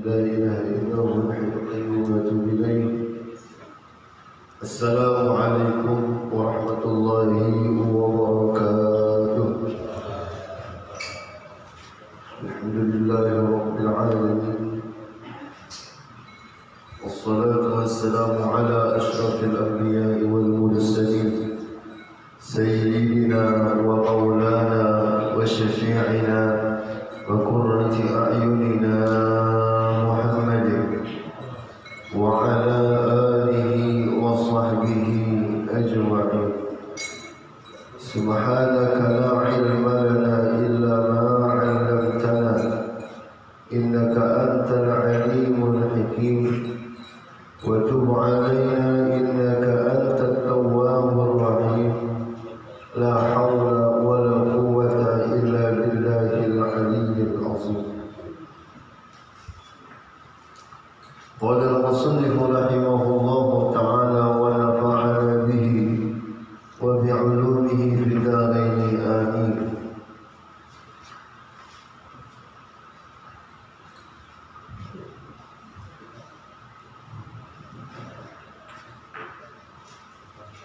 لا إله إلا هو الحي القيوم وأتوب إليه. السلام عليكم ورحمة الله وبركاته. الحمد لله رب العالمين، والصلاة والسلام على أشرف الأنبياء والمرسلين، سيدنا ومولانا وشفيعنا وقرة أعيننا محمد وعلى آله وصحبه أجمعين. سبحانك لا علم لنا إلا ما علمتنا إنك أنت العليم الحكيم، وتب علينا إنك أنت التواب الرحيم. لا حول ولا قوة إلا بالله العلي العظيم. قال المصنف رحمه الله تعالى ونفعنا به وبعلومه في الدارين آمين.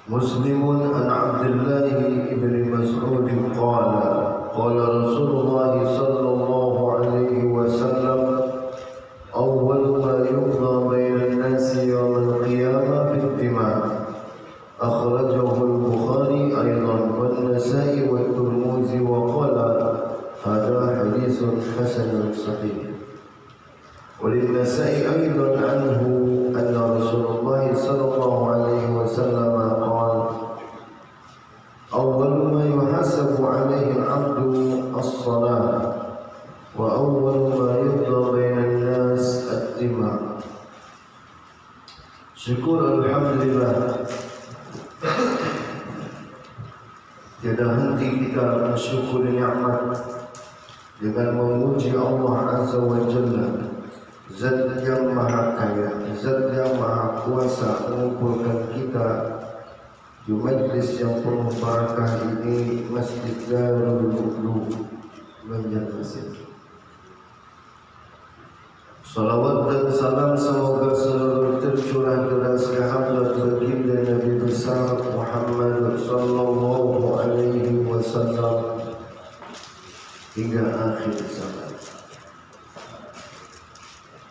مسلم عن عبد الله بن مسعود قال قال رسول الله صلى الله عليه وسلم: أول ما يقضى بين الناس يوم القيامة بالدماء. أخرجه البخاري أيضا والنسائي والترمذي وقال هذا حديث حسن صحيح. وللنسائي أيضا عنه أن رسول الله صلى الله عليه وسلم قال: أول ما يحاسب عليه العبد الصلاة، وأول ما يقضى بين الناس الدماء. Syukur alhamdulillah, tiada henti kita mensyukuri nikmat dengan memuji Allah Azza wa Jalla, Zat yang maha kaya, Zat yang maha kuasa mengumpulkan kita di majlis yang penuh barakah ini, Masjid Darul Ulum Banjarmasin. Salawat dan salam semoga selalu tercurah deras ke hadrat baginda Nabi besar Muhammad sallallahu alaihi wasallam hingga akhir zaman.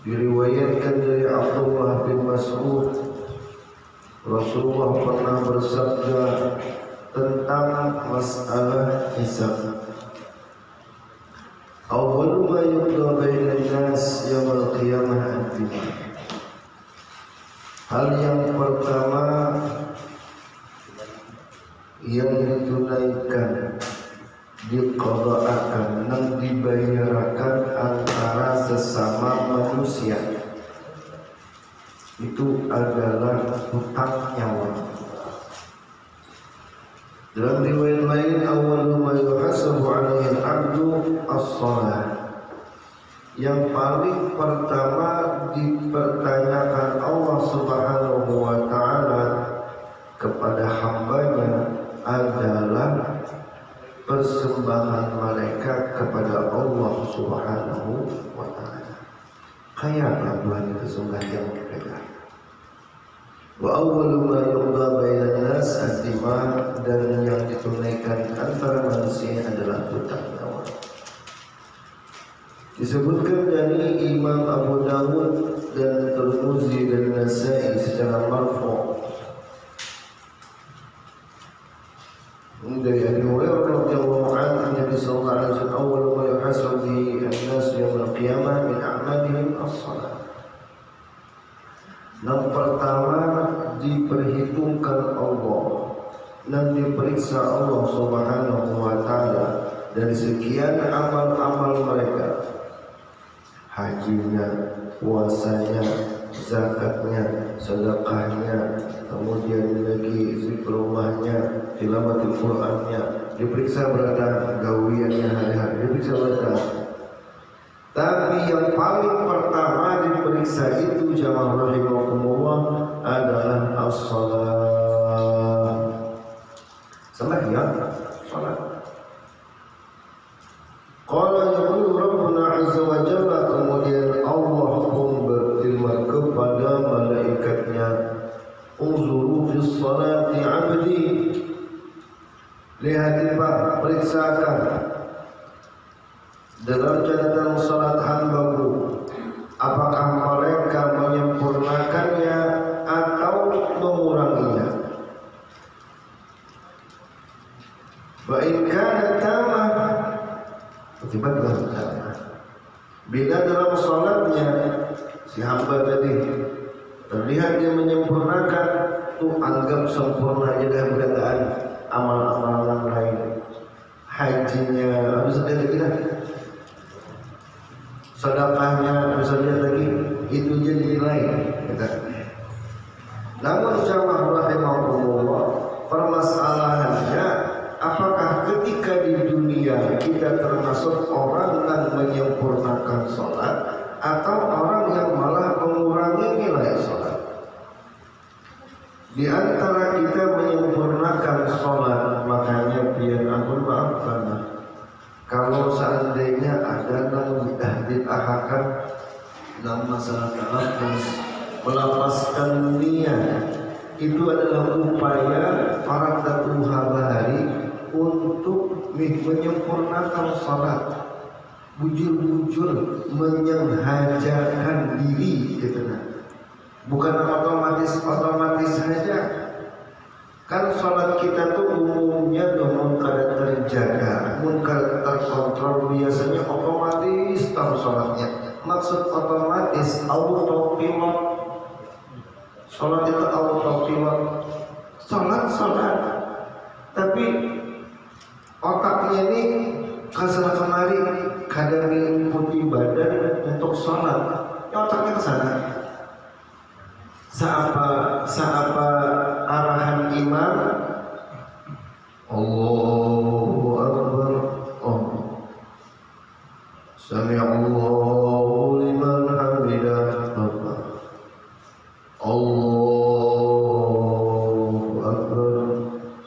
Diriwayatkan dari Abdullah bin Mas'ud, Rasulullah pernah bersabda tentang masalah hisab: Awwalu ma yuqda bainan nas yaumil qiyamah ad-dimah. Hal yang pertama yang ditunaikan, diqada'akan dan dibayarkan antara sesama manusia itu adalah hutang nyawa. Dalam riwayat lain, awwalu ma yuhasabu 'alaihi al-'abdu as-shalah. Yang paling pertama dipertanyakan Allah Subhanahu wa taala kepada hambanya adalah persembahan mereka kepada Allah Subhanahu wa taala. Kaya Tuhan itu sungguh yang berbeda. Wa awwalu ma yuqda bainan nas ad-dima, dan yang ditunaikan antara manusia adalah hutang nyawa. Disebutkan dari Imam Abu Dawud dan Tirmidzi dan Nasa'i secara marfu' dari Abi Hurairah radhiyallahu anhu, Nabi sallallahu alaihi wasallam awwalu ma yuhasabu bihi an-nas yawm al-qiyamah min a'malihim as-shalah. Yang pertama diperhitungkan Allah dan diperiksa Allah Subhanahu wa taala dari sekian amal-amal mereka, hajinya, puasanya, zakatnya, sedekahnya, kemudian lagi zikrullah-nya, tilawatul Qur'annya, diperiksa berada gawiannya hari-hari, diperiksa berada. Tapi yang paling pertama diperiksa itu jamaah rahimakumullah adalah as-shalah. Salat ya, salat. Qala yaqulu Rabbuna azza wa jalla, kemudian Allah Bila dalam sholatnya si hamba tadi terlihat dia menyempurnakan, tuh anggap sempurna aja dah berataan amal-amalan lain. Hajinya harus ada kita, sedekahnya harus ada lagi, itu jadi nilai. Namun jamaah rahimahullah, permasalahannya apakah ketika di dunia kita termasuk orang yang menyempurnakan sholat atau orang yang malah mengurangi nilai sholat? Di antara kita menyempurnakan sholat, makanya biar aku maafkan, kalau seandainya ada yang ditahakan dalam masalah talafuz, melapaskan niat, itu adalah upaya para tatuha bahari untuk menyempurnakan sholat, bujur-bujur menyengajakan diri gitu nah. Bukan otomatis saja. Kan sholat kita tuh umumnya mun kada terjaga, mun kada terkontrol, biasanya otomatis tahu sholatnya. Maksud otomatis autopilot. Sholat itu autopilot. Sholat. Tapi otaknya ini kesana kemari, kadang mengikuti badan untuk sholat. Ya otaknya kesana. Saapa arahan imam, Allahu Akbar, Sami'allahu liman hamidah, Allahu Akbar.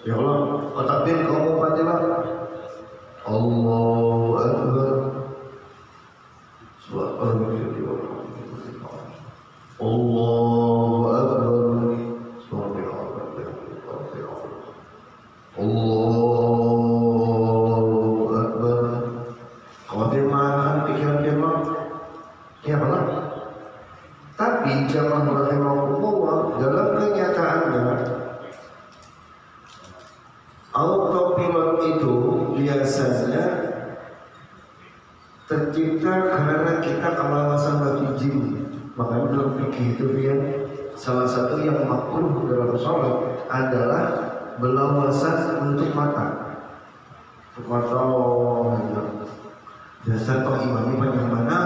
Ya Allah, takbir kaum Fatihah, Allahu Akbar, subhanallah, Allahu Akbar, Allahu Akbar. Khawatir makan pikiran dia mah, ya Allah. Tapi jamaah rahimahullah, dalam kenyataannya autopilot itu biasanya tercipta karena kita kelawasan bagi jin. Makanya dalam fikih itu dia salah satu yang makruh dalam sholat adalah berlawasan untuk mata. Untuk mata, biasa toh imamnya panjang mana?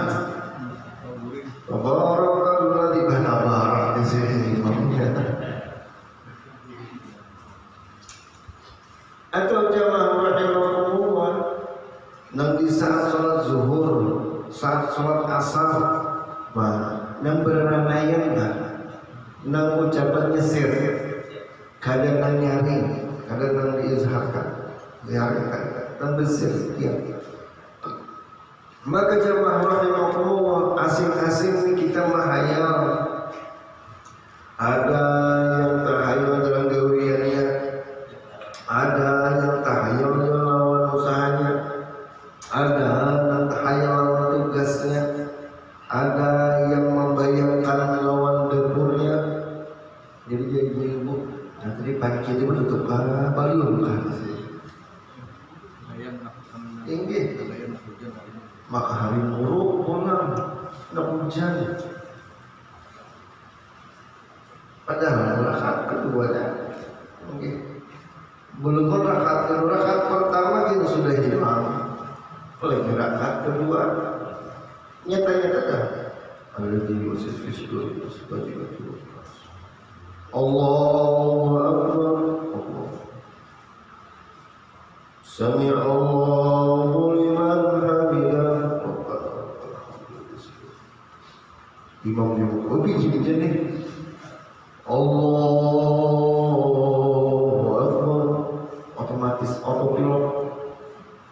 Barakallahul ladzi barak di sini imamnya. Atau jamaah rahimahullah, nanti saat sholat zuhur, saat sholat asar, nang beranaian kan, nang ucapan nyesir, kadang nang nyaring, kadang nang diizharkan, nang besir, ya. Maka jamaah rahimahullah, asing-asing kita menghayal, ada yang terhayal dalam gawiannya, ada yang terhayal dalam lawan usahanya, ada yang terhayal lawan tugasnya, ada yang membayangkan lawan dapurnya. Jadi ibu, nanti panci itu tutup balon kan? Tinggi. Maka hari buruk pulang, tidak hujan. Padahal rakaat keduanya, belum rakaat kedua, rakaat pertama kita sudah hilang. Oleh rakaat kedua, nyatanya dah. Alladzi yusalli fi sujudi Allahu Akbar. Sami'allahu liman hamidah. Imam dia lebih jenis ni. Allahu Akbar. Otomatis autopilot.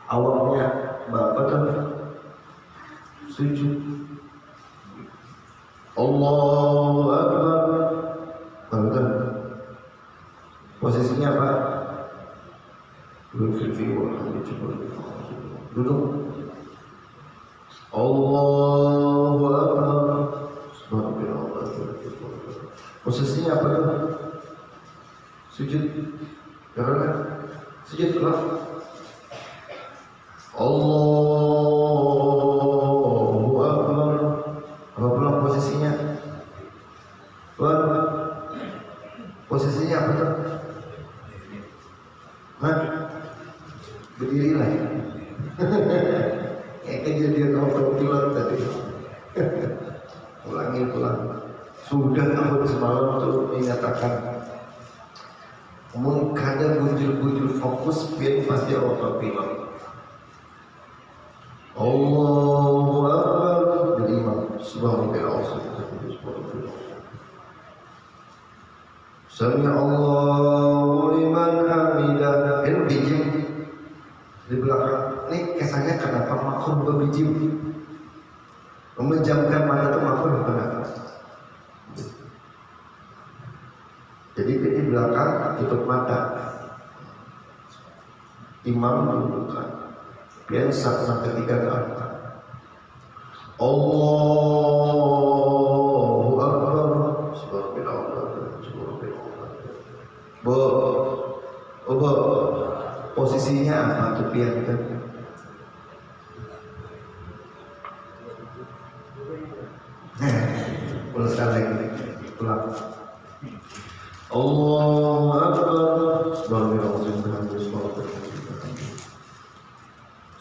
Awalnya bapak sujud. Allahu Akbar. Betul. Posisinya apa? Duduk. Allahu Akbar. Posisinya apa tuh? Sujud. Jangan sujud lah. Allahu Akbar. Sudah tahun semalam tuh menyatakan mun kada bujur-bujur fokus pian pasti Allah bilang Allahu Akbar berimam subhanallah Sami Allahu liman hamidah. Ini bijim di belakang. Ini kesannya kenapa makhluk berbijim? Memejamkan mata itu makhluk kenapa? Jadi di belakang tutup mata. Imam dudukkan. Biasa sampai ketiga ke atas. Allahu Akbar. Subhanallah. Posisinya apa tuh pian kan? Pulang sekali lagi, pulang. Allahu Akbar. Subhanallah.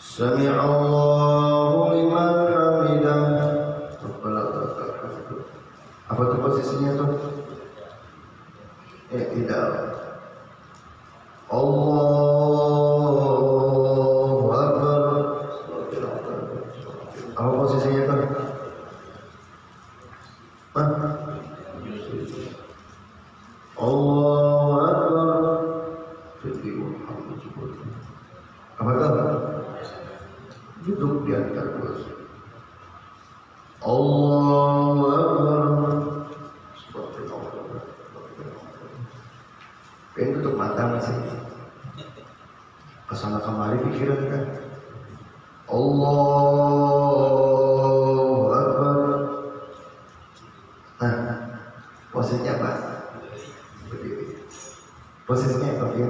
Sami Allahu liman hamidah. Apa tuh posisinya tuh? Tidak. Allahu Akbar. Apa posisinya tuh? Allahu Akbar. Apa tuh? Duduk di atas kursi. Allahu Akbar. Pengen tutup mata masih kesana kemari pikiran kan. Allahu Akbar. Nah, posisinya apa? Berdiri. Posisinya apa ya?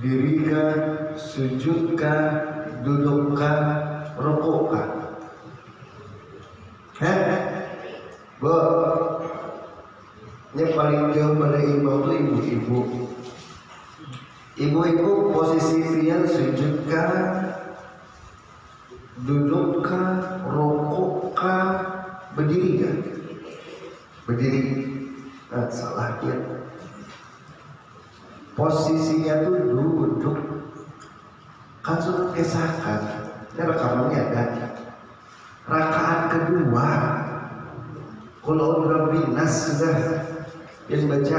Dirikan, sujudkan, dudukkan, rukukkan. Ini paling jauh pada imam itu ibu-ibu. Ibu-ibu posisi pian sujudkan, dudukkan, rukukkan, berdiri kan? Berdiri. Nah, salah dia. Posisinya tuh duduk. Kan sudah kesahkan. Ini rekamannya ada. Rakaat kedua. Kalau Rabbin Nas sudah yang baca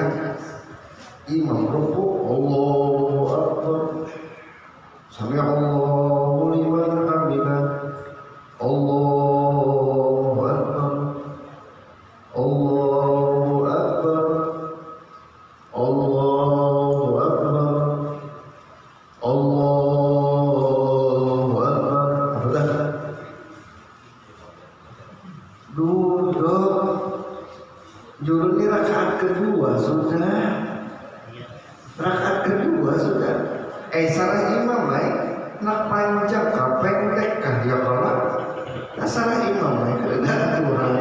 imam rukuk Allahu Akbar. Sami Allahu liman hamidah. Allahu Akbar. Allahu Akbar. Allahu Akbar. Allahu Akbar. Apa? Duduk. Dulu ini rakaat kedua sudah. Rakaat kedua sudah. Salah imam lain. Nak panjang kapan kah ya kalau? Nah salah imam lain kerana aturan.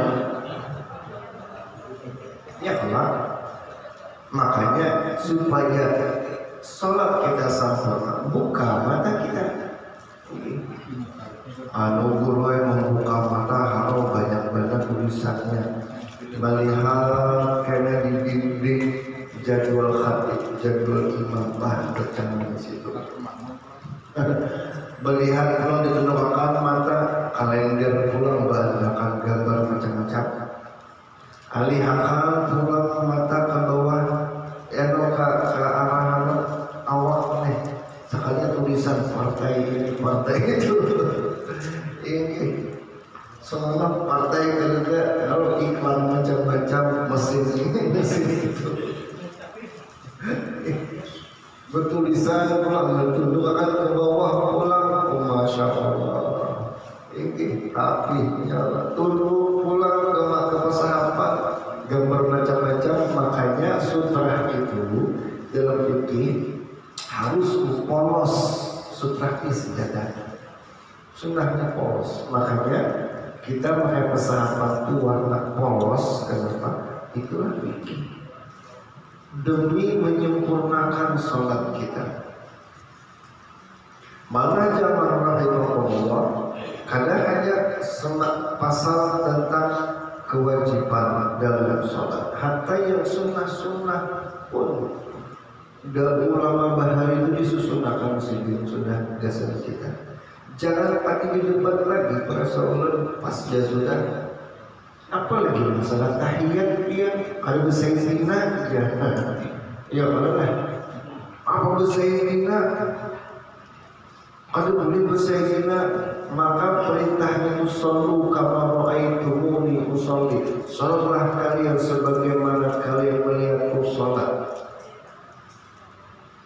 Ya kalau. Makanya supaya sholat kita sempurna, buka mata kita. Guru yang membuka mata harus banyak-banyak tulisannya. Melihat karena di dinding jadwal khatib, jadwal imam bacaan di situ. Melihat kalau ditentukan mata kalender pulang bahasakan gambar macam-macam. Alihakan pulang mata ke bawah, ke arah awak nih. Sekalian tulisan partai itu. Ini soalnya partai kerja kalau iklan macam-macam mesin itu bertulisan pulang bertundukan ke bawah pulang. Masya Allah ini api nyala tunduk pulang ke sahabat gambar macam-macam. Makanya sutra itu dalam fikih harus polos. Sutra istiadat sunnahnya polos. Makanya kita pakai pesahabat itu warna polos. Kenapa? Itulah fikih demi menyempurnakan sholat kita. Mana zaman rahimahullah Karena hanya pasal tentang kewajiban dalam sholat. Hatta yang sunnah-sunnah pun dari ulama bahari itu disusunkan sendiri sudah dasar kita. Jangan pakai di depan lagi para sahabat pasca sudah. Apalagi masalah tahiyat dia ada bersaing-saingan ya. Ya mana? Apa bersaing-saingan? Ada boleh bersaing-saingan, maka perintahnya usollu kama ra'aitumuni usolli. Salatlah kalian sebagaimana kalian melihatku salat.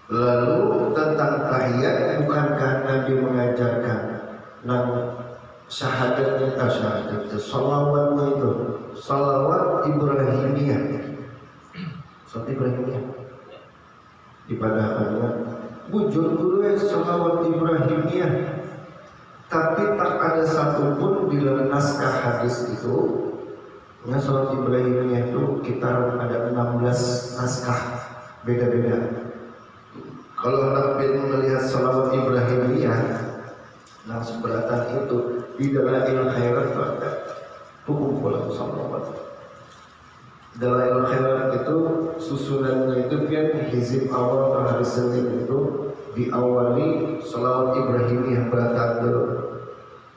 Lalu tentang tahiyat, bukankah Nabi mengajarkan syahadatnya, salawatnya itu, salawat Ibrahimiyah, salat Ibrahimiyah dipadahkannya bujur dulu salawat Ibrahimiyah, tapi tak ada satupun di dalam naskah hadis itu. Salat Ibrahimiyah itu kita ada 16 naskah beda-beda. Kalau Nabi melihat salawat Ibrahimiyah, nah seberatan itu di Dalail Khairat ada hukum pola salawat. Dalail Khairat itu susunannya itu kan hizib awal atau hari Senin itu diawali salawat Ibrahimiyah beratadul.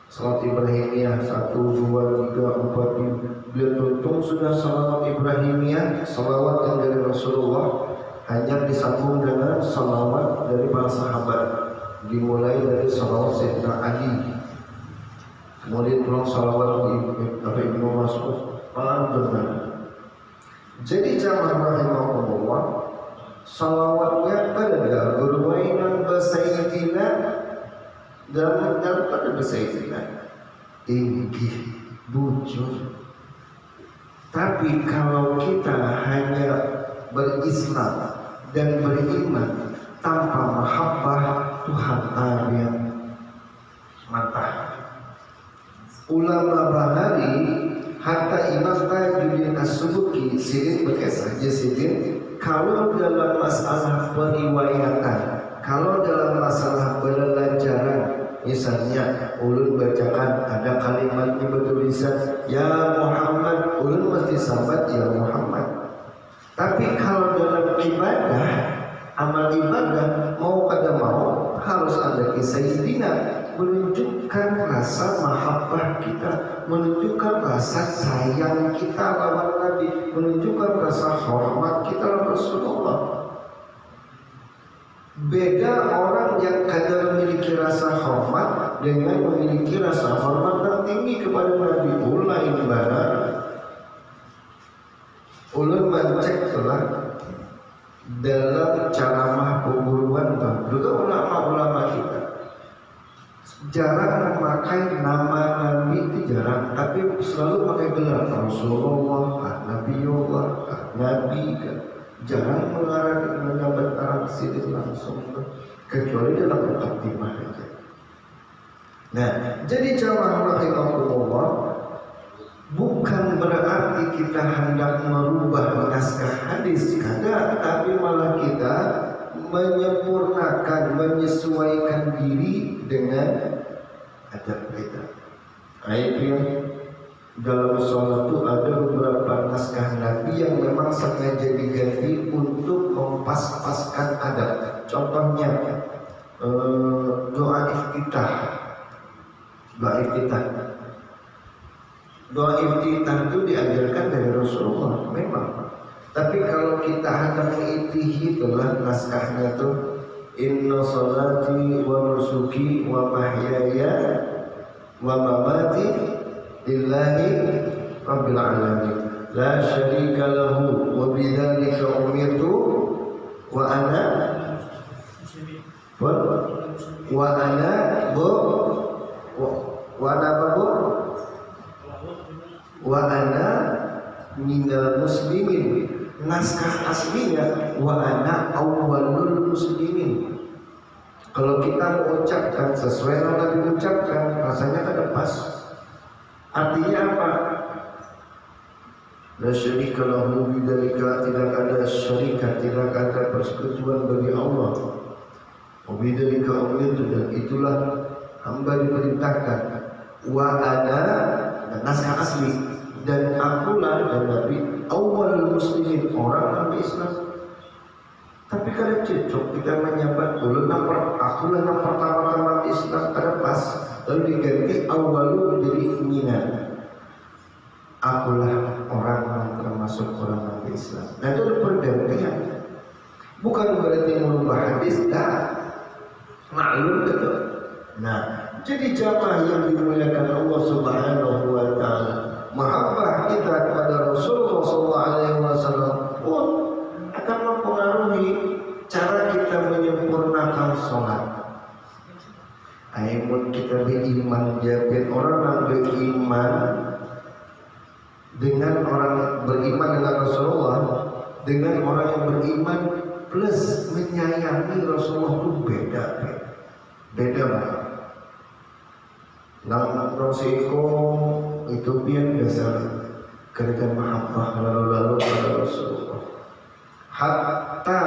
Salawat Ibrahimiyah 1, 2, 3, 4 beliau tuntung sudah salawat Ibrahimiyah, salawat yang dari Rasulullah hanya disambung dengan salawat dari para sahabat, dimulai dari salawat Sayyidina Ali, kemudian pulang salawat Ibnu Mas'ud, panjang. Jadi jamaah rahimahumullah, salawatnya pada berwainan bersayyidina dan pada bersayyidina tinggi bujur. Tapi kalau kita hanya berislam dan beriman tanpa mahabbah, Tuhan yang mantap. Ulama bahari hatta Imam Tajuddin As-Subki sidin berkisah sidin, kalau dalam masalah periwayatan, kalau dalam masalah belajaran, misalnya ulun bacakan ada kalimatnya bertulisan ya Muhammad, ulun mesti sahabat ya Muhammad. Tapi kalau dalam ibadah, amal ibadah, mau kada mau harus ada Sayyidina, menunjukkan rasa mahabbah kita, menunjukkan rasa sayang kita lawan Nabi, menunjukkan rasa hormat kita lawan Rasulullah. Beda orang yang kada memiliki rasa hormat dengan memiliki rasa hormat dan tinggi kepada Nabi. Ulai ibadah ulun mencek telah dalam ceramah pemburuan juga ulama-ulama kita jarang memakai nama Nabi, itu jarang, tapi selalu pakai gelar Rasulullah, Nabiullah, Nabi, jarang menyambat arah sidin langsung, kecuali dalam mukadimah aja. Nah, jadi jamaah rahimahumullah, bukan berarti kita hendak merubah naskah hadis, kada, tapi malah kita menyempurnakan, menyesuaikan diri dengan adab kita. Akhirnya dalam sholat itu ada beberapa naskah Nabi yang memang sengaja diganti untuk mempas-paskan adab. Contohnya doa iftitah. Doa iftitah itu diajarkan dari Rasulullah memang. Tapi kalau kita hendak mengitihi itulah naskahnya itu inna salati wa nusuki wa mahyaya wa mamati lillahi rabbil alamin la syarika lahu wa bidzalika umirtu wa ana wa ana minal muslimin. Naskah aslinya wa ana awwalul muslimin. Kalau kita mengucapkan sesuai yang Nabi ucapkan, rasanya kada pas. Artinya apa? La syarika lahu bidzalika, tidak ada syarikat, tidak ada persekutuan bagi Allah. Wa bidzalika umirtu, dan itulah hamba diperintahkan. wa ana, naskah asli, dan akulah dan Nabi awal muslimin, orang Nabi Islam. Tapi kalau cocok kita menyebut dulu akulah yang pertama-tama Islam, ada pas lalu diganti awalu menjadi mina, akulah orang yang termasuk orang Nabi Islam. Nah itu ada pergantian, bukan berarti merubah hadis, dah maklum betul. Nah jadi jamaah yang dimuliakan Allah Subhanahu wa Ta'ala, mahabbah kita kepada Rasulullah SAW pun akan mempengaruhi cara kita menyempurnakan sholat. Aimun kita beriman, jabir orang yang beriman dengan orang beriman dengan Rasulullah, dengan orang yang beriman plus menyayangi Rasulullah itu beda banget. Nang Rasuliko itu biar biasa kerja mahabbah lalu pada Rasulullah. Hatta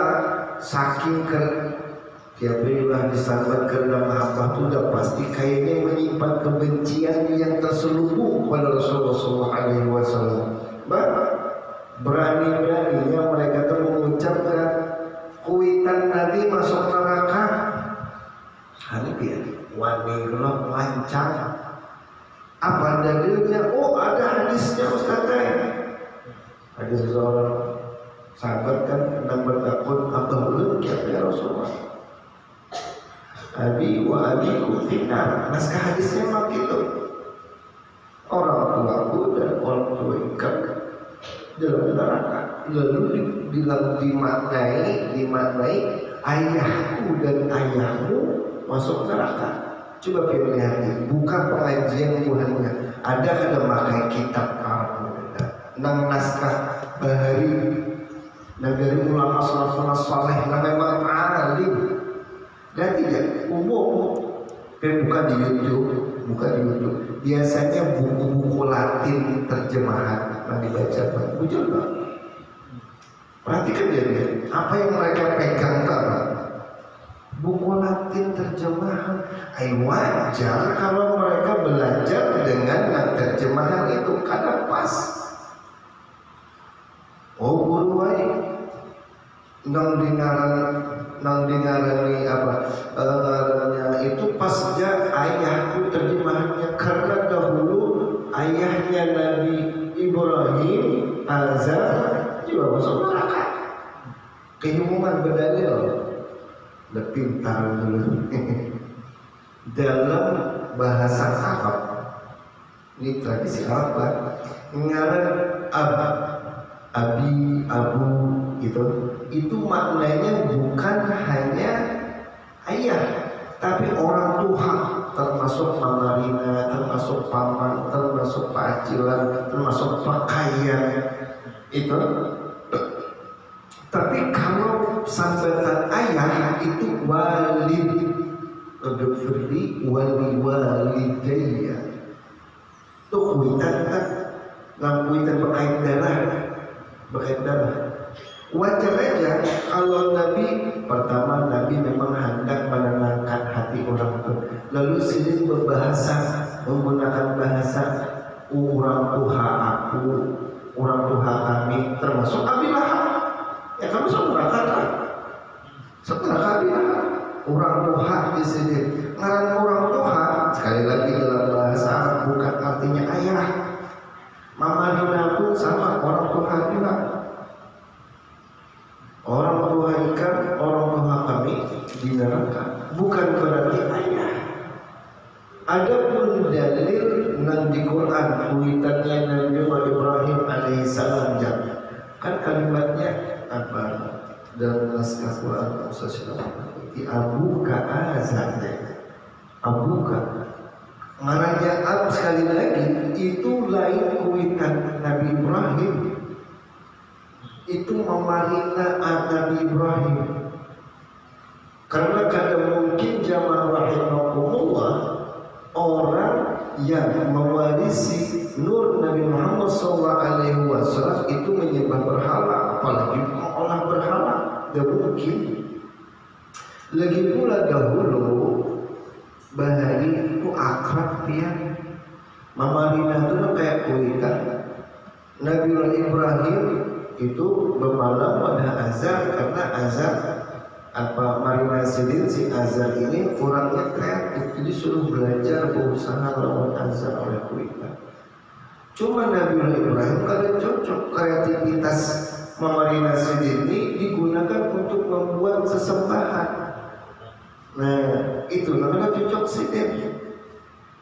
saking tiap-tiap disambat karena mahabbah itu udah pasti kayaknya menyimpan kebencian yang terselubung pada Rasulullah SAW. Berani-beraninya mereka tuh mengucapkan kuitan Nabi masuk neraka. Hari dia wani gelap lancang. Apa dalilnya? Oh ada hadisnya Ustaz. Hadis seorang sahabat kan tentang bertakun apa belum ya Rasulullah. Abi wa abiku finnar. Naskah hadisnya memang gitu. Orang tuaku dan orang tua ikat dalam neraka. Lalu dibilang dimaknai ayahku dan ayahmu masuk neraka. Coba pilih hati, bukan pengajian Tuhannya. Ada makai kitab Arab, nang naskah bahari, dari ulama salafus saleh, nang memang alim. Dan tidak umum, bukan di YouTube. Biasanya buku-buku Latin terjemahan yang dibaca, muncul Pak. Perhatikan dia, apa yang mereka pegang Pak? Buku Latin terjemahan. Wajar kalau mereka belajar dengan terjemahan itu karena pas. Oh buruai nang dengarani apa itu pasnya ayahku terjemahannya, karena dahulu ayahnya Nabi Ibrahim Azar juga masuk neraka. Keumuman berdalil lebih pintar dulu dalam bahasa Arab. Ini tradisi Arab kan, ngaran abi, abu gitu. Itu maknanya bukan hanya ayah, tapi orang tua, termasuk Mandarina, termasuk paman, termasuk pacilan, termasuk pakaian itu. Tapi kalau sambatan ayah itu walid, Firli walidayya. Itu kuitan kan, kuitan berkait darah. Wajar aja kalau Nabi pertama memang hendak menenangkan hati orang tua. Lalu sini berbahasa menggunakan bahasa orang tua aku, orang tua kami, termasuk Abi Lahab. Ya kamu sebenarnya setelah Abi Lahab orang tua di sini. Ngaran orang tua sekali lagi dalam bahasa Arab bukan artinya ayah. Mama Dina pun sama orang tua juga. Orang tua ikan, orang tua kami di neraka, bukan berarti ayah. Adapun dalil nang di Quran kuitannya Nabi Ibrahim alaihissalam kan kalimatnya apa dalam naskah Quran di abuka azannya abuka marahnya ab sekali lagi itu lain kuitan Nabi Ibrahim. Itu memarina Nabi Ibrahim, karena kadang mungkin jamaah rahimahumullah orang yang mewarisi nur Nabi Muhammad SAW itu menyembah berhala, apalagi mengolah berhala, tidak mungkin. Lagi pula dahulu bahari itu akrab ya Mamarina itu kayak kuitan. Nabiullah Ibrahim itu bermalam pada azar karena azar Marina Sidin si azar ini kurangnya kreatif, jadi suruh belajar berusaha lawan azar oleh kuitan. Cuma Nabiullah Ibrahim kada cocok, kreativitas Marina Sidin ini digunakan untuk membuat sesembahan. Nah itu namanya cocok Sidin.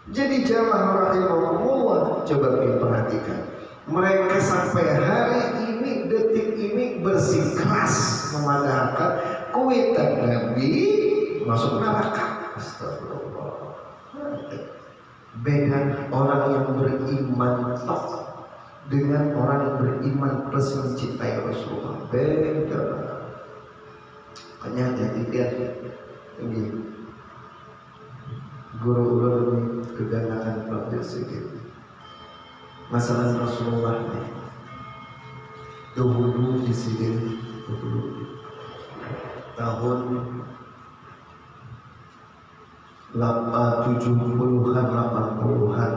Jadi jamaah rahimahullah, coba diperhatikan, mereka sampai hari ini, detik ini bersikeras memadamkan kuitan Nabi masuk neraka. Astagfirullah. Beda orang yang beriman tok dengan orang yang beriman plus mencintai Rasulullah. Beda. Hanya jadi ini guru ulun keganaan belajar sedikit masalah Rasulullah nih. Dahulu di sini tahun 70-an 80-an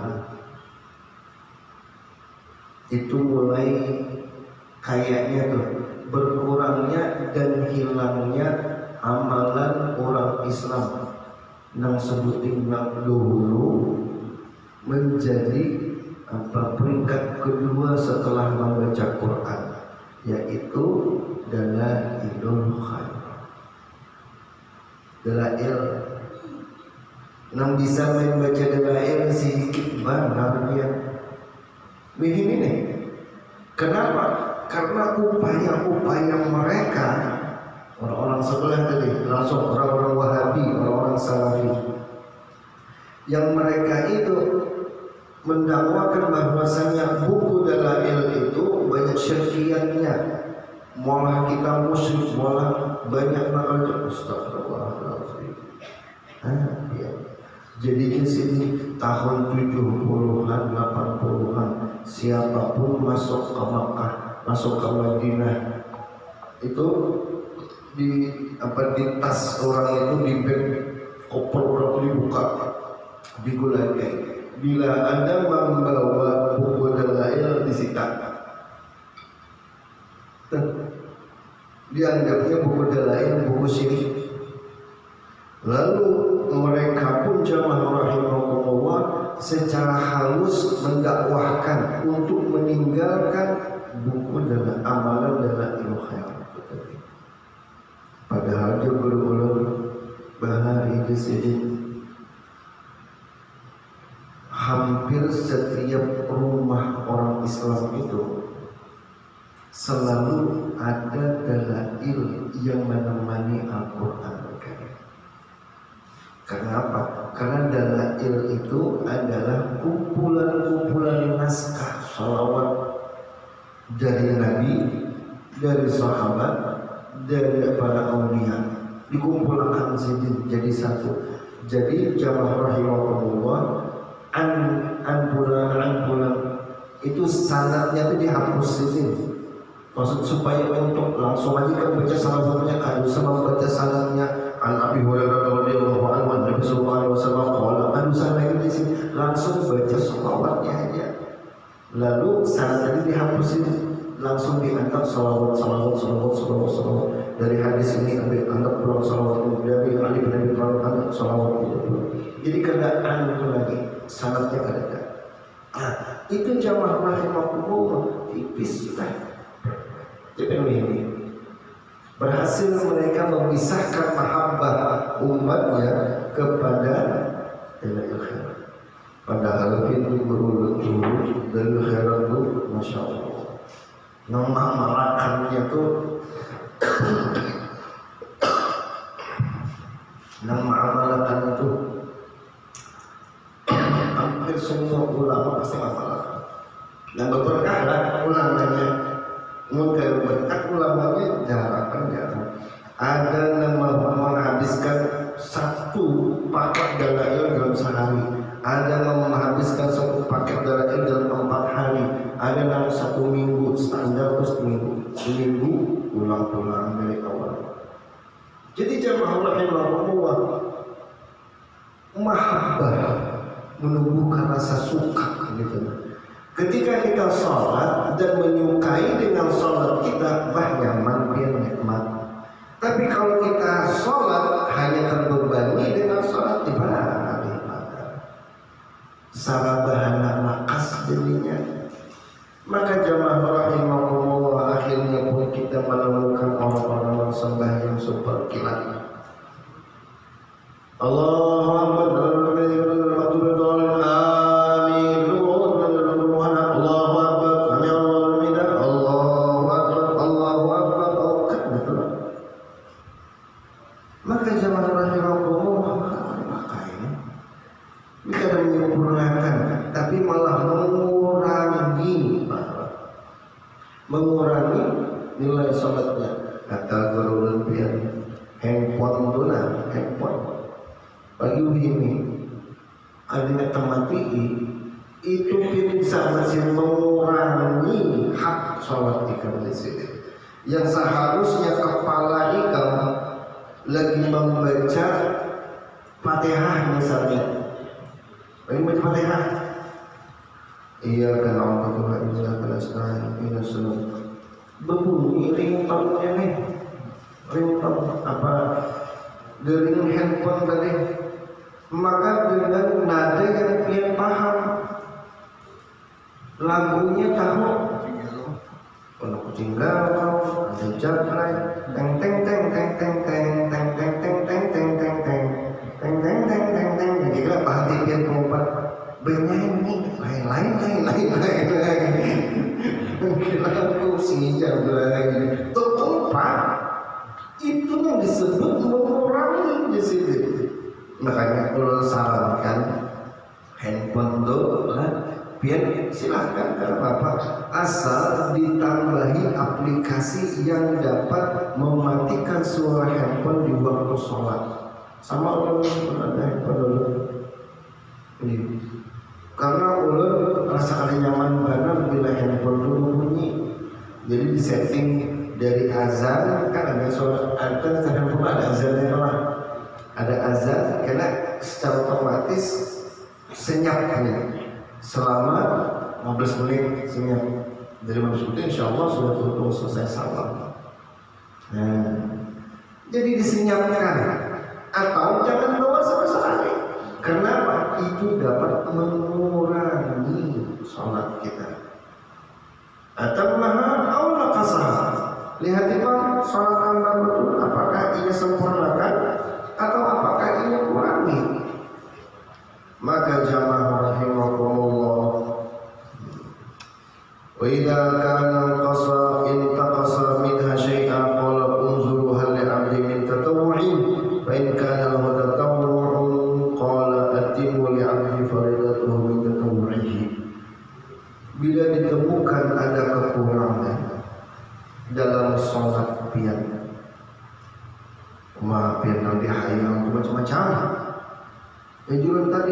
itu mulai kayaknya tuh berkurangnya dan hilangnya amalan orang Islam nang sebutin nang dahulu menjadi peringkat kedua setelah membaca Quran, yaitu dalailul khair. Dalail nang bisa membaca dalail sedikit benar dia. Begini nih, kenapa? Karena upaya-upaya mereka orang-orang sebelah tadi, langsung orang-orang Wahabi, orang-orang Salafi, yang mereka itu mendakwakan bahwasanya buku dalail itu banyak syirkiyatnya, malah kita musyrik, malah banyak nakal. Astagfirullahaladzim. Ya. Jadi di sini tahun 70-an 80-an siapapun masuk ke Makkah, masuk ke Madinah itu di tas orang itu di bag koper orang dibuka digulai. Bila Anda membawa buku dalail disita, dianggapnya buku dalail buku syirik. Lalu mereka pun jamaah rahimahullah secara halus mendakwahkan untuk meninggalkan buku dan amalan dalail khair. Padahal dia berulang bahari di sini hampir setiap rumah orang Islam itu selalu ada dalail yang menemani Al-Quran. Kenapa? Karena dalail itu adalah kumpulan-kumpulan naskah salawat dari Nabi, dari sahabat, dari para aulia, dikumpulkan jadi satu. Jadi jamaah rahimahullah an bulan itu sanadnya itu dihapus sini. Maksud supaya untuk langsung aja kan baca salawatnya, kan bisa membaca sanadnya an Abi Hurairah radhiyallahu anhu Nabi sallallahu alaihi wasallam qala, kan bisa lagi di sini langsung baca salawatnya aja. Lalu sanadnya dihapusin, langsung diantar salawat dari hadis ini ambil anggap pulang salawat dari Ali bin Abi Thalib anggap salawat itu. Jadi keadaan itu lagi sanadnya ada. Itu jamaah rahimahullah tipis sudah. Jadi ini berhasil mereka memisahkan mahabbah umatnya kepada dalail khair. Padahal pintu berurut-urut dalail khair itu masya Allah. Nama malakannya tuh nama amalakan itu hampir semua ulama pasti hafal. Dan berkah lah ulamanya. Mungkin berkah ulamanya jarang. Ada nama menghabiskan satu paket dalail dalam sehari. Ada yang menghabiskan satu paket dalail dalam 4 hari. Ada dalam 1 minggu, standar terus seminggu ulang-ulang dari awal. Jadi jamaah rahimahullah mahabbah menumbuhkan rasa suka gitu. Ketika kita sholat dan menyukai dengan sholat kita, nyaman, biar nikmat. Tapi kalau kita sholat hanya terbebani dengan sholat, ibadah, sarabahana makas jadinya. Maka jamaah rahimahumullah, akhirnya pun kita menemukan orang-orang sembahyang super kilat. Allahu Akbar. Maka jamaah rahimahumullah, makanya bukan menyempurnakan, tapi malah mengurangi nilai sholatnya. Kata guru pian handphone dona, handphone bagi ini adanya temati itu bisa masih mengurangi hak sholat ikam di sini. Yang seharusnya kepala ikam lagi membaca Fatihah misalnya, lagi membaca Fatihah, iya kan Allah Tuhan iya kan Astagfirullah Sunnah berbunyi ringtone-nya nih, ringtone apa dari handphone tadi. Maka dengan nada yang dia paham, lagunya tahu, penuh kucing galau, ada jabrai, teng teng teng teng teng teng teng teng teng teng teng teng teng teng teng teng teng teng teng. Jadi lah perhati dia keempat bernyanyi lain. Kira aku sinjam lagi. Tempat itu yang disebut mengurangi di sini. Makanya kalau sarankan handphone doang, biar silahkan karena Bapak asal ditambahi aplikasi yang dapat mematikan suara handphone di waktu sholat. Sama ulun ada handphone dulu. Ini karena ulun rasa ada nyaman banget bila handphone dulu bunyi. Jadi di setting dari azan kan ada suara, ada handphone ada azannya lah. Ada azan karena secara otomatis senyapnya selama 15 menit senyap. Dari 15 menit insya Allah sudah tutup selesai salam. Nah, jadi disenyapkan atau jangan bawa sama sekali. Kenapa? Itu dapat mengurangi sholat kita. Atau mana Allah kasar. Lihat Imam sholat anda betul, apakah ia sempurnakan atau apakah ia kurangi? Maka jamaah rahimahumullah, wa idza kana qasa intaqasa minha syai'an qala unzuru hal li'abdi min tatawwu'in fa in kana lahu tatawwu'un qala atimu li'abdi faridatuhu min tatawwu'ihi. Bila ditemukan ada kekurangan dalam sholat pian, maafin nanti hayang macam-macam. Yang jualan tadi,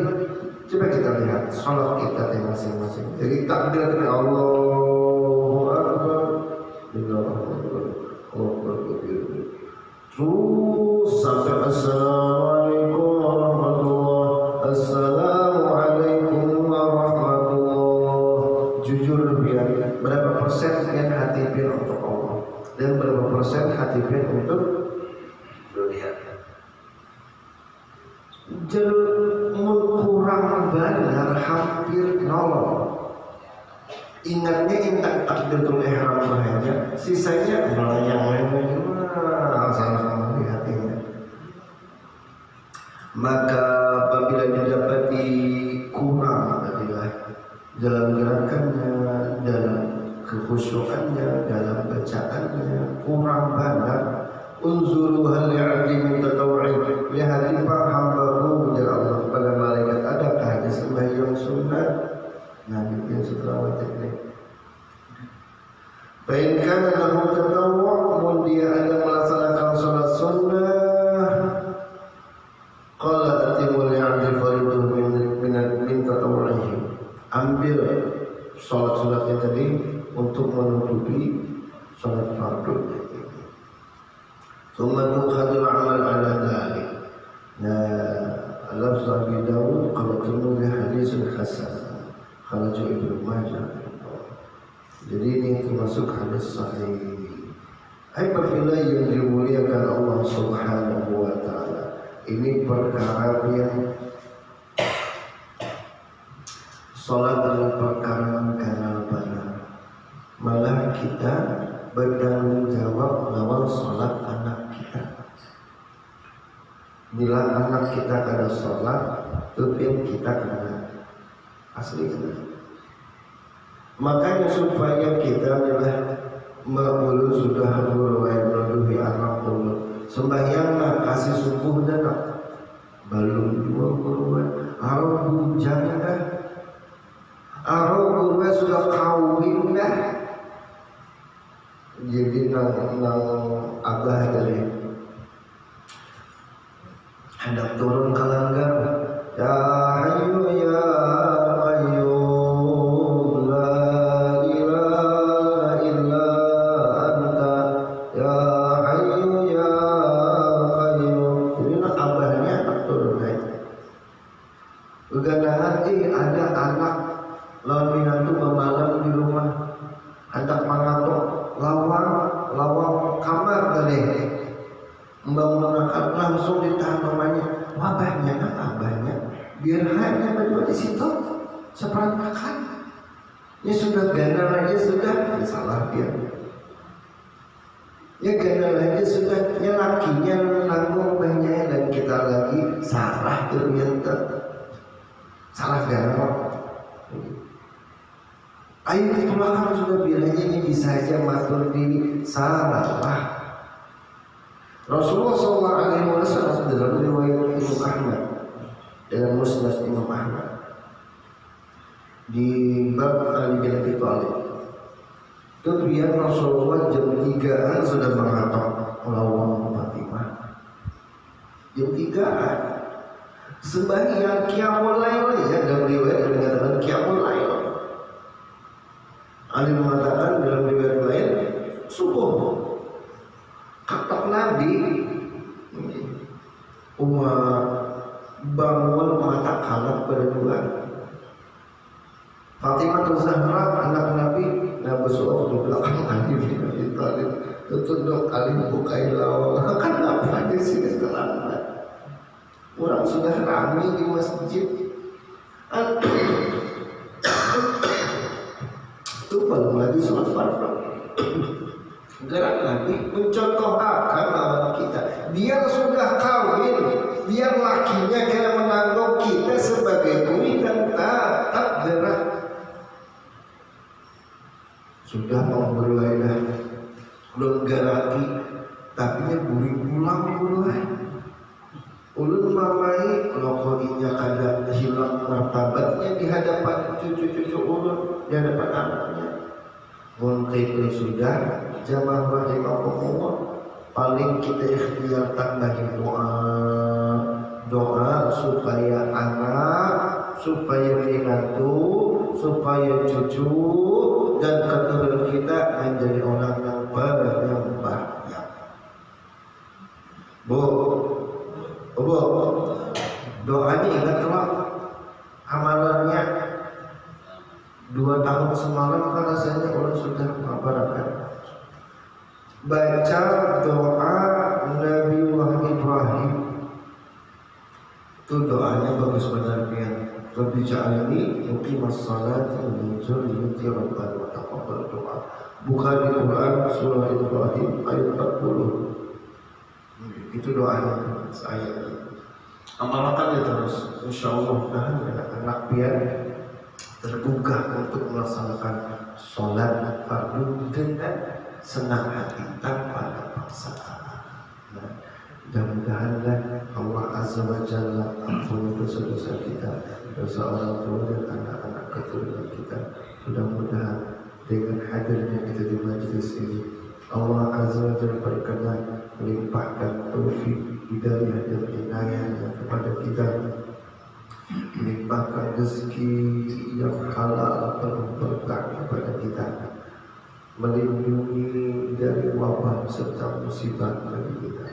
coba kita lihat sholat kita masing-masing. Jadi takbir dari Allahu Akbar, terus sampai Assalamualaikum warahmatullahi, Assalamualaikum warahmatullahi. Jujur biar berapa persen yang hati biar untuk Allah dan berapa persen hati biar untuk dunia. Kurang benar hampir nol. Ingatnya ingat takbiratul ihram bahaya, sisanya melayang-layang salah di hatinya. Maka apabila didapati kurang dalam gerakannya, dalam kekhusyukannya, dalam bacaannya kurang banget, unzuru hal li'abdi min tatawwu'in, lihat Pak hambaku ya Allah kepada malaikat, adakah ada sembahyang sunnah? Nabi yang setelah wajib ini baik kana lahu tatawwu', dia ada melaksanakan sholat sunnah, qala atimu li'abdi fariduhu min tatawwu'ihi, ambil sholat-sholatnya tadi untuk menutupi sholat fardu. Summa tukhadul amal ala dhalik. Nah, lafz Abi Dawud qala Tirmidzi haditsun hasan kharaj Ibnu Majah. Jadi ini termasuk hadis sahih. Aisyah yang dimuliakan Allah Subhanahu wa taala. Ini perkara yang salat adalah perkara kanal benar. Malah kita bertanggung jawab lawan salat anak kita. Bila anak kita ada salat, itu kita kena asli kena. Makanya supaya kita adalah ma'ulun sudah berwain menuduhi anak ulun sembahyang kasih subuh dan belum dua berwain arah hujan dah arah berwain sudah kawin dah. Jadi nang abah dari hendak turun ke langgar ya hayu ya ada anak lawan minantu memalam di rumah hendak mengatuk lawang kamar tadi membangunkan langsung ditahan mamanya wabahnya nak abahnya biar hanya berdua di situ seperangkakan ya sudah ganal aja sudah salah dia ya ganal aja sudah ya lakinya nanggung banyak dan kita lagi sarah ternyata salah ganal. Ayo itulah kan sudah bilangnya ini bisa aja matur diri salah. Rasulullah SAW dalam riwayat Imam Ahmad dalam Musnad Imam Ahmad di bab Ali bin Abi Thalib. Kemudian Rasulullah jam 3-an sudah mengatok lawan Fatimah. Jam 3-an sembahyang qiyamul lail ya dalam riwayat mengatakan qiyamul lail. Ali mengatakan dalam riwayat lain subuh. Kata Nabi bangun mata kalap berdua. Fatimah Zahra anak Nabi bersuara di belakang Ali bin Abi Thalib. Tutunduk Ali bukai lawang. Kenapa di sini terlambat? Orang sudah ramai di masjid. Itu belum lagi sholat fardu. Gerak Nabi mencontohkan lawan kita. Biar sudah kawin, biar lakinya kena menanggung kita sebagai bui dan tetap gerak. Sudah mau berwaidah, belum geraki, tapi bui pulang mulai. Ulun mamai lokoninya kada hilang martabatnya di hadapan cucu-cucu ulun, di hadapan anaknya. Mungkin sudah jamaah rahimahumullah paling kita ikhtiar tambahin doa supaya anak, supaya menantu, supaya cucu dan keturunan kita menjadi orang yang berbahagia. Bu, doanya ingat kelak amalannya 2 tahun semalam kan rasanya orang sudah mengabarkan baca doa Nabi Ibrahim itu doanya bagus benar pian. Rabbi ja'alni muqimas salati wa min dzurriyyati rabbana wa taqabbal doa. Buka di Quran surah Ibrahim ayat 40. Itu doanya saya. Amalkan ya terus. Insyaallah anak pian tergugah untuk melaksanakan sholat fardu dengan senang hati tanpa ada paksaan. Mudah-mudahan Allah Azza wa Jalla ampuni dosa-dosa kita, dosa orang tua dan anak-anak keturunan kita. Mudah-mudahan dengan hadirnya kita di majlis ini, Allah Azza wa Jalla berkenan melimpahkan taufik, hidayah dan inayahnya kepada kita, melimpahkan rezeki yang halal penuh berkah kepada kita, melindungi dari wabah serta musibah bagi kita.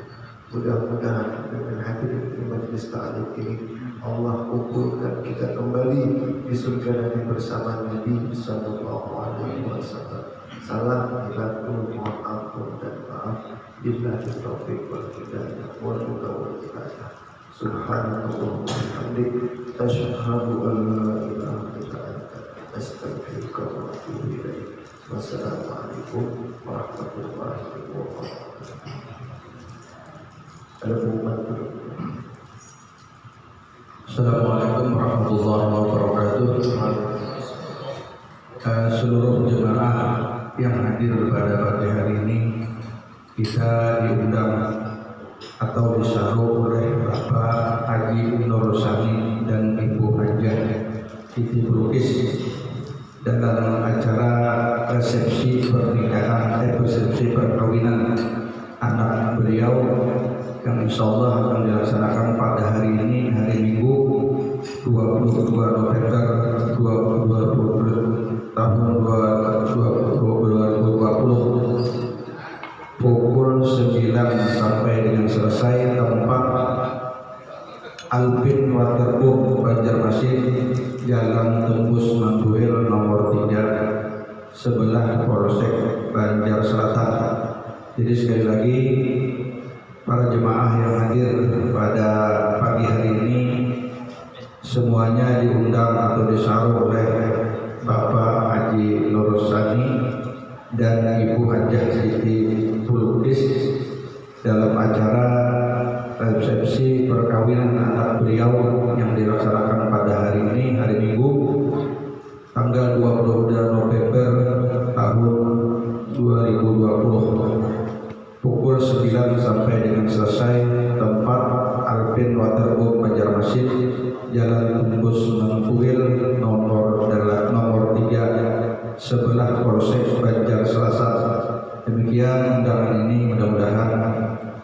Mudah-mudahan dengan hadir di majlis ta'lim ini Allah kumpulkan kita kembali di surga Nabi bersama Nabi sallallahu alaihi wasallam. Salam hilangku, mohon ampun dan maaf. Billahi taufiq wal hidayah wal huda wal hidayah. Subhanallah wa bihamdihi asyhadu an la ilaha illa anta astaghfiruka wa atubu ilaik. Wassalamualaikum warahmatullahi wabarakatuh. Ada pengumuman. Assalamualaikum warahmatullahi wabarakatuh. Seluruh jemaah yang hadir pada pagi hari ini, kita diundang atau disaruh oleh Bapak Haji Nur Sani dan Ibu Hajah Siti Brukis dalam acara resepsi perkawinan anak beliau yang insya Allah akan dilaksanakan pada hari ini, hari Minggu 22 November 2020 tahun 2020 pukul 9 sampai dengan selesai. Tempat Alpin Waterboom Banjarmasin, Jalan Tembus Manduil nomor 3, sebelah Polsek Banjar Selatan. Jadi sekali lagi, para jemaah yang hadir pada pagi hari ini semuanya diundang atau disaruh oleh Bapak Haji Nur Sani dan Ibu Hajah Siti Brukis dalam acara resepsi perkawinan anak beliau yang dilaksanakan pada hari ini, hari Minggu tanggal 22 November tahun 2020 pukul 9 sampai dengan selesai. Tempat Alpin Waterboom Banjarmasin, Jalan Tembus Manduil nomor 3, sebelah Polsek Banjar Selatan. Demikian undangan ini, mudah-mudahan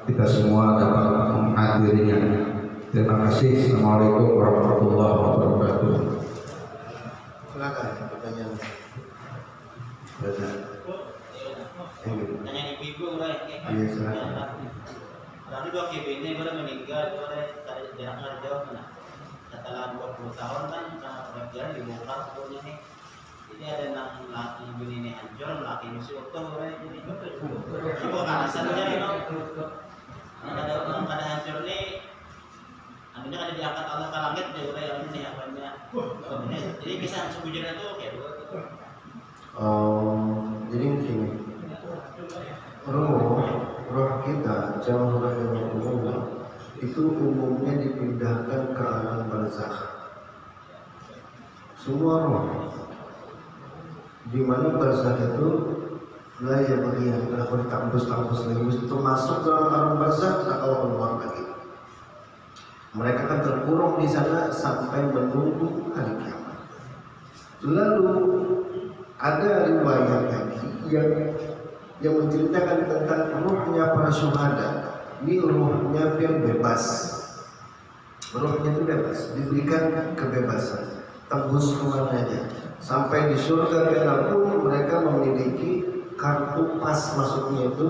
kita semua dapat menghadirinya. Terima kasih. Assalamualaikum warahmatullahi wabarakatuh. Silakan pertanyaan. Tanya ibu-ibu udah Iya, silakan. Lalu 2 KB ini baru meninggal, dari jarak jauh mana? Setelah 20 tahun kan kerjaan dibuka sebenarnya nih. Jadi ada 6 laki ini hancur, laki mesti utuh jadi bukan alasannya ini. Ada orang kada hancur nih, akhirnya kada diangkat Allah ke langit dia udah yang ini apanya. Jadi kisah sebujurnya itu kayak Jadi begini, roh kita jauh dari Allah itu umumnya dipindahkan ke alam barzakh. Semua roh di mana barzakh itu lah yang bagian telah bertambus lagi itu masuk dalam alam barzakh atau keluar lagi. Mereka akan terkurung di sana sampai menunggu hari kiamat. Lalu ada riwayat lagi yang menceritakan tentang ruhnya para syuhada. Ini ruhnya yang bebas. Ruhnya itu bebas, diberikan kebebasan, tembus kemana aja. Sampai di surga pun mereka memiliki kartu pas masuknya itu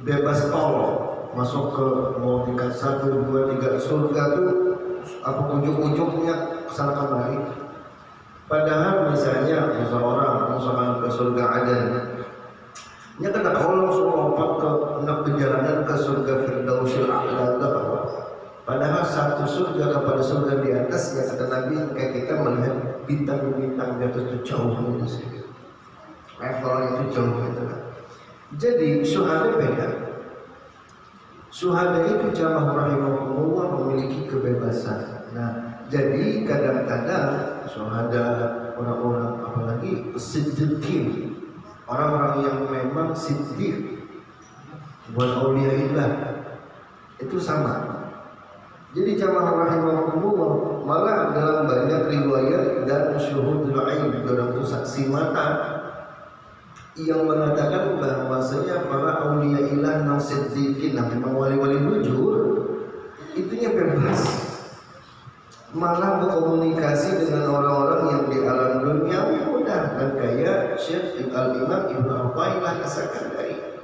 bebas tol, masuk ke mau tingkat 1, 2, 3 surga tuh apa ujung-ujungnya kesana kemari. Padahal misalnya seseorang misalkan ke surga Aden, nya kena kalau langsung lompat ke perjalanan ke surga Firdausil A'la. Padahal satu surga kepada surga di atas, ya kata Nabi, kayak kita melihat bintang-bintang di atas itu jauh itu sih. Levelnya itu jauh gitu kan. Jadi syuhada beda. Syuhada itu jamaah rahimahumullah memiliki kebebasan. Nah, jadi kadang-kadang syuhada orang-orang apalagi siddiqin, orang-orang yang memang siddiq wal auliyaillah itu sama. Jadi jamaah rahimahumullah malah dalam banyak riwayat dan syuhudul ain, dalam saksi mata yang mengatakan bahwasanya para auliyaillah dan siddiqin, memang wali-wali bujur, itunya bebas, malah berkomunikasi dengan orang-orang yang di alam dunia mudah, dan kayak Syekh Al-Imam Ibnu Athaillah As-Sakandari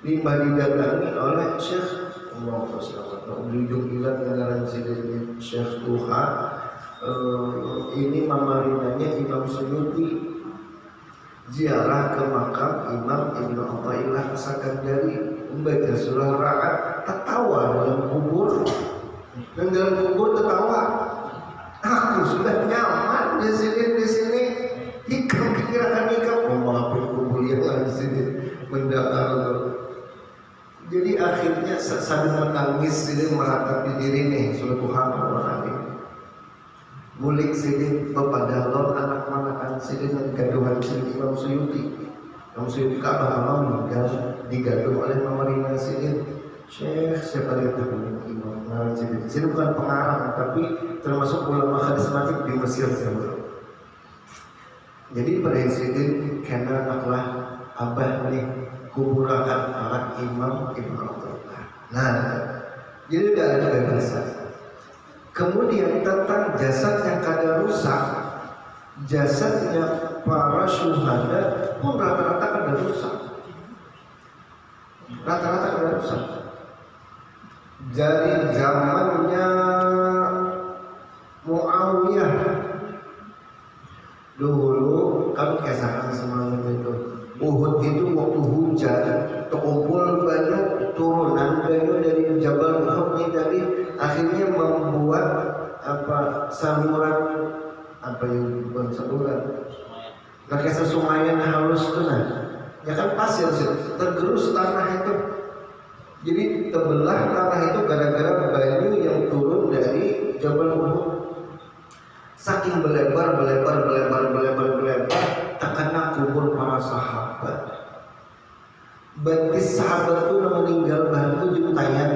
didatangi oleh Syekh Allah SWT berujung ilan dengan sidin Syekh Tuha. Ini mamarinanya Imam Suyuti ziarah ke makam Imam Ibnu Athaillah As-Sakandari, membaca surah Ra'ad, tertawa dalam kubur, dan dalam kubur tertawa. Aku sudah nyaman di sini, hikam dikirakan hikam, maafin kubur yang ada di sini mendengar. Jadi akhirnya sambil menangis ini meratapi diri nih, subhanallah. Mulik sini bepadalon anak manakan sini dan gaduhan sini Imam Suyuti. Imam Suyuti Ka'bah Allah meninggal digaduh oleh pemerintah sini. Syekh siapa dia tahu Imam sini. Sini bukan pengarang tapi termasuk ulama karismatik di Mesir dahulu. Jadi pada sini karena aklah abah nih kuburakan anak Imam Ibnu Athaillah. Nah, jadi tidak ada kebebasan. Kemudian tentang jasad yang kada rusak, jasadnya para syuhada pun rata-rata kada rusak. Rata-rata kada rusak. Dari zamannya Muawiyah dulu kan kesakan semalam itu. Uhud itu waktu hujan terkumpul banyak turunan banyak dari Jabal Uhud ini tadi akhirnya membuat saluran yang bukan saluran pakai sesumayan halus tuh ya kan pasir tergerus tanah itu, jadi terbelah tanah itu gara-gara banyu yang turun dari Jabal Uhud. Saking belebar terkena kubur para sahabat. Betis sahabat itu meninggal bantu jemutayan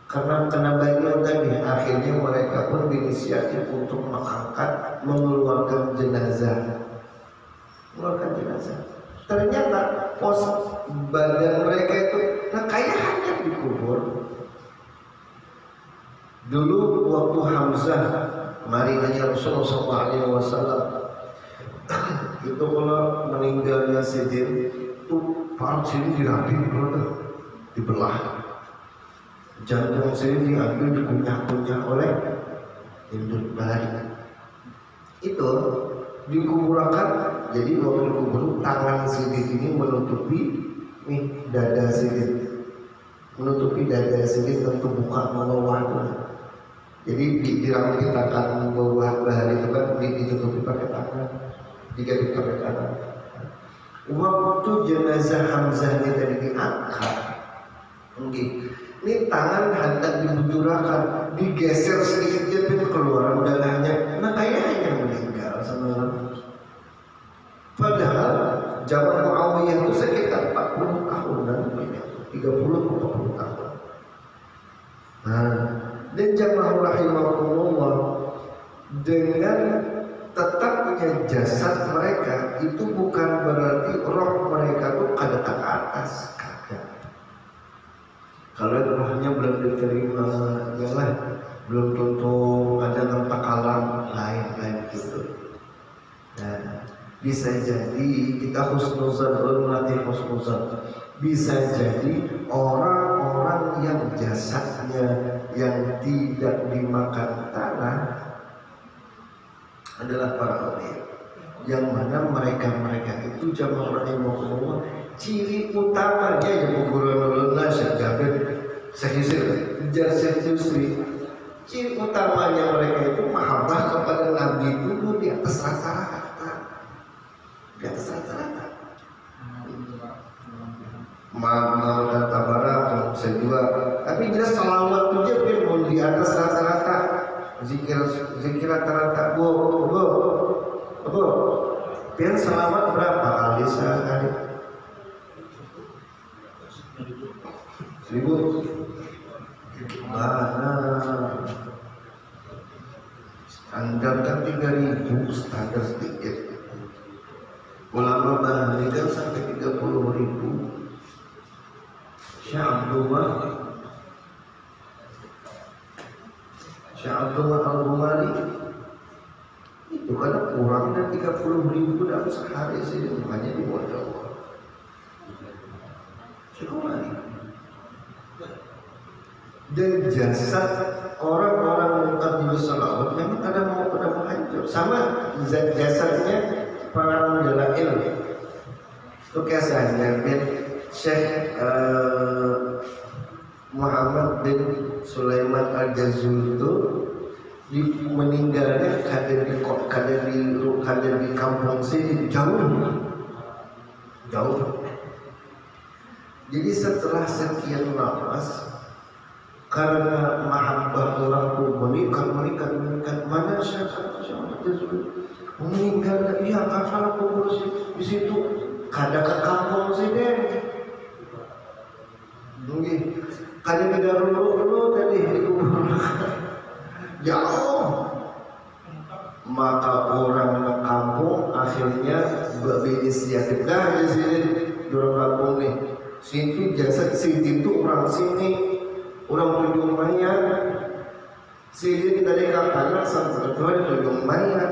karena kena banyu tadi. Akhirnya mereka pun berinisiatif untuk mengangkat, mengeluarkan jenazah. Ternyata pos badan mereka itu kayak hanya dikubur. Dulu waktu Hamzah marinanya Rasulullah SAW itu kalau meninggalnya Sidin itu parut sini dirapin dibelah, jantung sini diambil dikunyah-kunyah oleh induk bayi itu dikuburkan. Jadi waktu dikubur tangan Sidin ini menutupi dada Sidin, menutupi dada Sidin untuk buka bawah. Jadi dirampitakan bawah bahan itu kan ditutupi pakai tangan, digaduk pakai tangan. Waktu jenazah Hamzah ini tadi diangkat, ini tangan hendak dibujurakan, digeser sedikit jepit keluar darahnya. Nah kayaknya meninggal sama. Padahal zaman Muawiyah itu sekitar 40 tahunan, 30-40 tahun. Nah, dan jamaah rahimahullah dengan tetapnya jasad mereka itu bukan berarti roh mereka itu kada ke atas, kagak. Kalau rohnya belum diterima, jalan belum tentu ada yang takalam lain gitu. Nah, bisa jadi kita husnuzan, melatih husnuzan. Bisa jadi orang-orang yang jasadnya yang tidak dimakan tanah adalah para awliya, yang mana mereka itu jamaah rahimahullah ciri utamanya yang menggurau Syekh Jabir, Syekh Yusri, ciri utamanya mereka itu mahabbah kepada Nabi dulu di atas rata-rata, Mau dan tabarak kedua, tapi jelas salawat itu dia pun di atas rata-rata, zikir rata-rata. Bu, pian salawat berapa kali sehari? 1000. Mana? Standar kan 3000, standar sedikit. Ulama bahkan sampai 30.000. Syekh Abdullah Al-Ghumari itu karena kurang dari 30.000 dalam sehari sih, makanya dibuat Allah. Syekh Ghumari Dan jasad orang-orang muqaddimah salawat memang kadang mau hancur. Sama jasadnya para dalail. Itu kisahnya bin Syekh Muhammad bin Sulaiman Al-Jazuli itu meninggalnya kadang di kampung sini jauh. Jadi setelah sekian lama, karena mahabbah orang pun meningkat, mana Syekh Al-Jazuli meninggal, iya kakak kubur di situ, kada ke kampung sini. Mungkin kada beda dulu tadi dikubur jauh. Maka orang kampung akhirnya berinisiatif di sini di orang kampung nih. Situ jasad sini itu orang sini, orang Tunjung Mayat. Sini dari Kakana sampai kedua di Tunjung Mayat.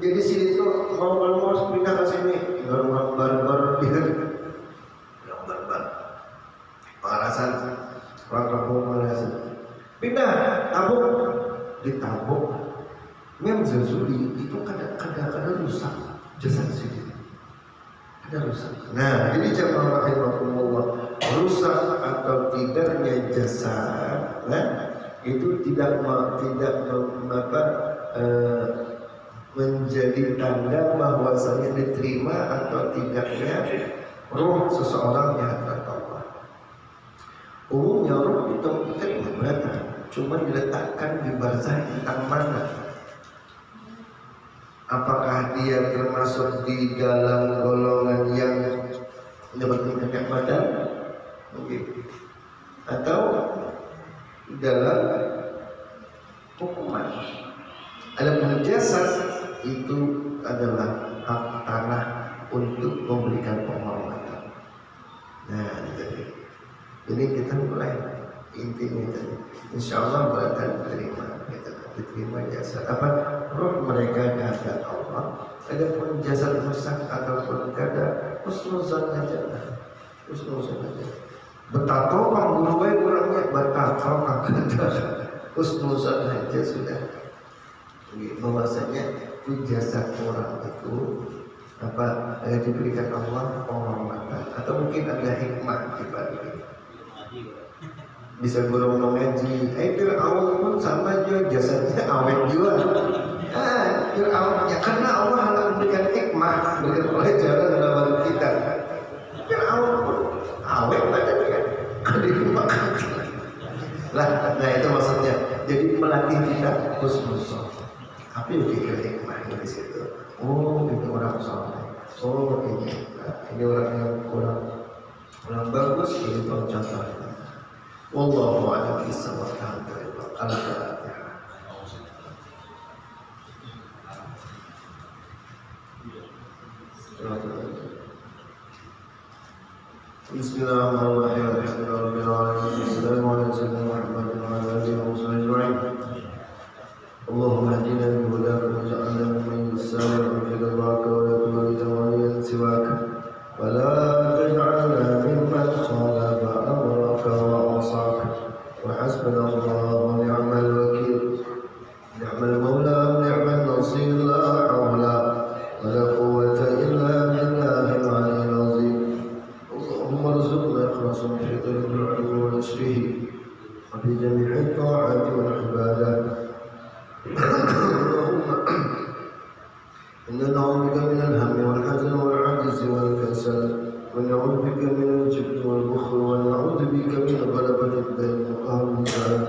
Jadi sini tuh mau pindah ke sini, orang barbar Alasan orang kampung Malasan pindah ditabuk. Memang Jazuli itu kadang rusak jasad sini, ada rusak. Nah, jadi jamaah rahimakumullah, rusak atau tidaknya jasad, itu tidak menjadi tanda bahwasanya diterima atau tidaknya ruh seseorang yang Allah. Umumnya ruh itu diterima, cuma diletakkan di barzah tentang mana. Apakah dia termasuk di dalam golongan yang mendapatkan kenikmatan, mungkin, atau dalam hukuman. Adapun jasad itu adalah hak tanah untuk memberikan penghormatan. Nah, ini kita mulai intinya tadi. Insya Allah akan diterima jasad. Roh mereka kata Allah. Adapun jasad rusak ataupun kada, husnuzan aja. Betapa pangguruai kurangnya, betapa kada, husnuzan aja sudah. Bahwasanya jasad orang itu diberikan Allah penghormatan, atau mungkin ada hikmah di balik itu. Bisa guru mengaji, Fir'aun pun sama aja jasadnya awet juga. Fir'aun ya karena Allah akan memberikan hikmah, memberikan pelajaran dalam kita. Fir'aun pun awet badannya, dimakan. Nah itu maksudnya. Jadi melatih kita husnuzon. Tapi pikir hikmahnya di situ. Oh itu orang soleh. Oh ini orang yang orang bagus. Ini contohnya. Wallahu a'lam bishawab. Al-Fatihah. Bismillahirrahmanirrahim. Assalamualaikum warahmatullahi wabarakatuh. Allahumma hdina bi hudaka waj'alna mimman yusari'u fi ridwaka wa la turidna waliyan siwaka wa la taj'alna mimman khalafa amraka wa asaka wa hasbunallahu wa ni'mal wakeel ni'mal mawla wa ni'mal nasir la hawla wa la quwwata illa billahil 'aliyyil 'azim. Allahumma arzuqna ikhlasan fi dhikri wa nashrihi wa fi jami'i ta'ati wal ibadah. إننا نعوذ بك من الهم والحزن والعجز والكسل ونعوذ بك من الجبن والبخل ونعوذ بك من غلبة الدين وقهر الرجال